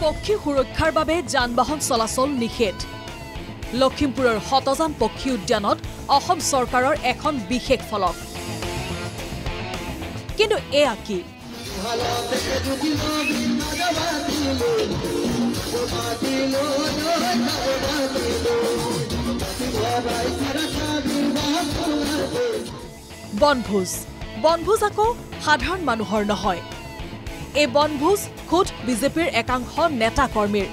পক্ষী সুৰক্ষাৰ বাবে যান-বাহন চলাচল নিষেধ লখিমপুৰৰ হতজান পক্ষী উদ্যানত অসম চৰকাৰৰ এখন বিশেষ ফলক কিন্তু এয়া কি বনভোজ আকৌ সাধাৰণ মানুহৰ নহয় এই বনভোজ খুদ বিজেপিৰ একাংশ নেতা কৰ্মীৰ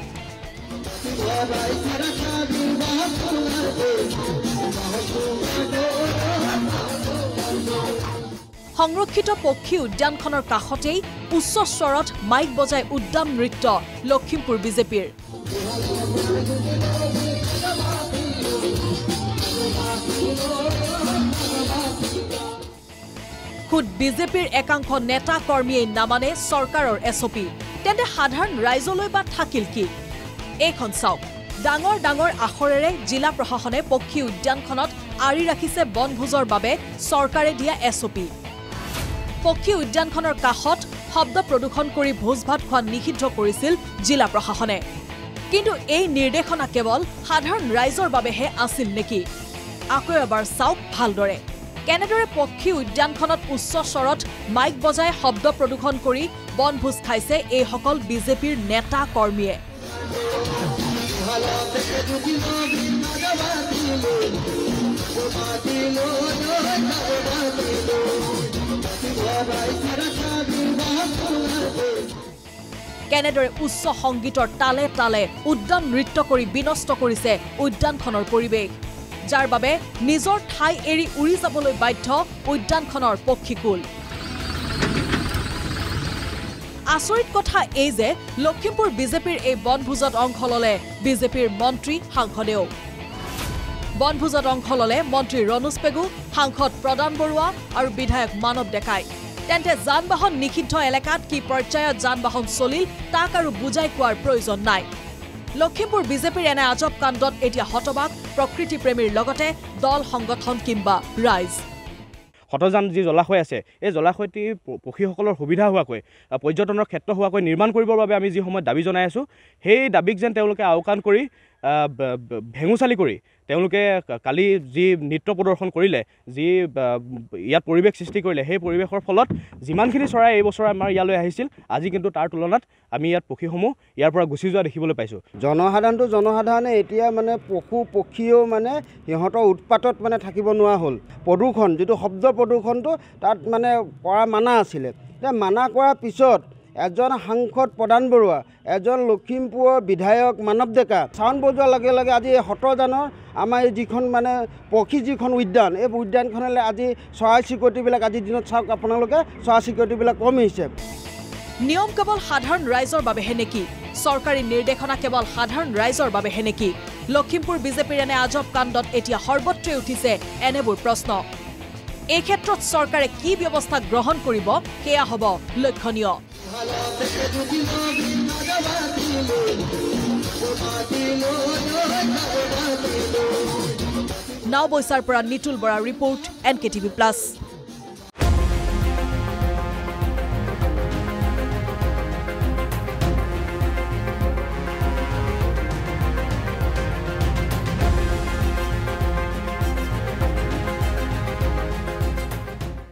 সংৰক্ষিত পক্ষী উদ্যানখনৰ কাষতেই উচ্চ স্বৰত মাইক বজাই উদ্যান নৃত্য লখিমপুৰ বিজেপিৰ খুদ বিজেপিৰ একাংশ নেতা কৰ্মীয়ে নামানে চৰকাৰৰ এছপি তেন্তে সাধাৰণ ৰাইজলৈ বা থাকিল কি এইখন চাওক ডাঙৰ ডাঙৰ আখৰেৰে জিলা প্ৰশাসনে পক্ষী উদ্যানখনত আৰি ৰাখিছে বনভোজৰ বাবে চৰকাৰে দিয়া এছপি পক্ষী উদ্যানখনৰ কাষত শব্দ প্ৰদূষণ কৰি ভোজ ভাত খোৱা নিষিদ্ধ কৰিছিল জিলা প্ৰশাসনে কিন্তু এই নিৰ্দেশনা কেৱল সাধাৰণ ৰাইজৰ বাবেহে আছিল নেকি আকৌ এবাৰ চাওক ভালদৰে কেনেদৰে পক্ষী উদ্যানখনত উচ্চ স্বৰত মাইক বজাই শব্দ প্ৰদূষণ কৰি বনভোজ খাইছে এই সকল বিজেপিৰ নেতা কৰ্মীয়ে কেনেদৰে উচ্চ সংগীতৰ তালে তালে উদ্যান নৃত্য কৰি বিনষ্ট কৰিছে উদ্যানখনৰ পৰিৱেশ যাৰ বাবে নিজৰ ঠাই এৰি উৰি যাবলৈ বাধ্য উদ্যানখনৰ পক্ষীকুল আচৰিত কথা এই যে লখিমপুৰ বিজেপিৰ এই বনভোজত অংশ ললে বিজেপিৰ মন্ত্ৰী সাংসদেও বনভোজত অংশ ললে মন্ত্ৰী ৰনোজ পেগু সাংসদ প্ৰদান বৰুৱা আৰু বিধায়ক মানৱ ডেকাই তেন্তে যান-বাহন নিষিদ্ধ এলেকাত কি পৰ্যায়ত যান-বাহন চলিল তাক আৰু বুজাই কোৱাৰ প্ৰয়োজন নাই লখিমপুৰ বিজেপিৰ এনে আজব কাণ্ডত এতিয়া হতবাক প্ৰকৃতি প্ৰেমীৰ লগতে দল সংগঠন কিংবা ৰাইজ হতজান যি জলাশয় আছে এই জলাশয়টি পক্ষীসকলৰ সুবিধা হোৱাকৈ পৰ্যটনৰ ক্ষেত্ৰ হোৱাকৈ নিৰ্মাণ কৰিবৰ বাবে আমি যি সময়ত দাবী জনাই আছোঁ সেই দাবীক যেন তেওঁলোকে আওকাণ কৰি ভেঙুচালি কৰি তেওঁলোকে কালি যি নৃত্য প্ৰদৰ্শন কৰিলে যি ইয়াত পৰিৱেশ সৃষ্টি কৰিলে সেই পৰিৱেশৰ ফলত যিমানখিনি চৰাই এই বছৰ আমাৰ ইয়ালৈ আহিছিল আজি কিন্তু তাৰ তুলনাত আমি ইয়াত পক্ষীসমূহ ইয়াৰ পৰা গুচি যোৱা দেখিবলৈ পাইছোঁ জনসাধাৰণে এতিয়া মানে পশু পক্ষীও মানে সিহঁতৰ উৎপাতত মানে থাকিব নোৱাৰা হ'ল প্ৰদূষণ যিটো শব্দ প্ৰদূষণটো তাত মানে কৰা মানা আছিলে মানা কৰাৰ পিছত এজন সাংসদ প্ৰদান বৰুৱা এজন লখিমপুৰৰ বিধায়ক মানৱ ডেকা চাউণ্ড বজোৱাৰ লগে লগে আজি হতজানৰ আমাৰ যিখন মানে পক্ষী যিখন উদ্যান এই উদ্যানখনলৈ আজি চৰাই চিৰিকটিবিলাক আজিৰ দিনত চাওক আপোনালোকে চৰাই চিৰিকটিবিলাক কমিছে নিয়ম কেৱল সাধাৰণ ৰাইজৰ বাবেহে নেকি চৰকাৰী নিৰ্দেশনা কেৱল সাধাৰণ ৰাইজৰ বাবেহে নেকি লখিমপুৰ বিজেপিৰ এনে আজব কাণ্ডত এতিয়া সৰ্বত্ৰে উঠিছে এনেবোৰ প্ৰশ্ন এই ক্ষেত্ৰত চৰকাৰে কি ব্যৱস্থা গ্ৰহণ কৰিব সেয়া হ'ব লক্ষণীয় নাওবৈচাৰ পৰা নিতুল বৰা ৰিপোৰ্ট NKTV+।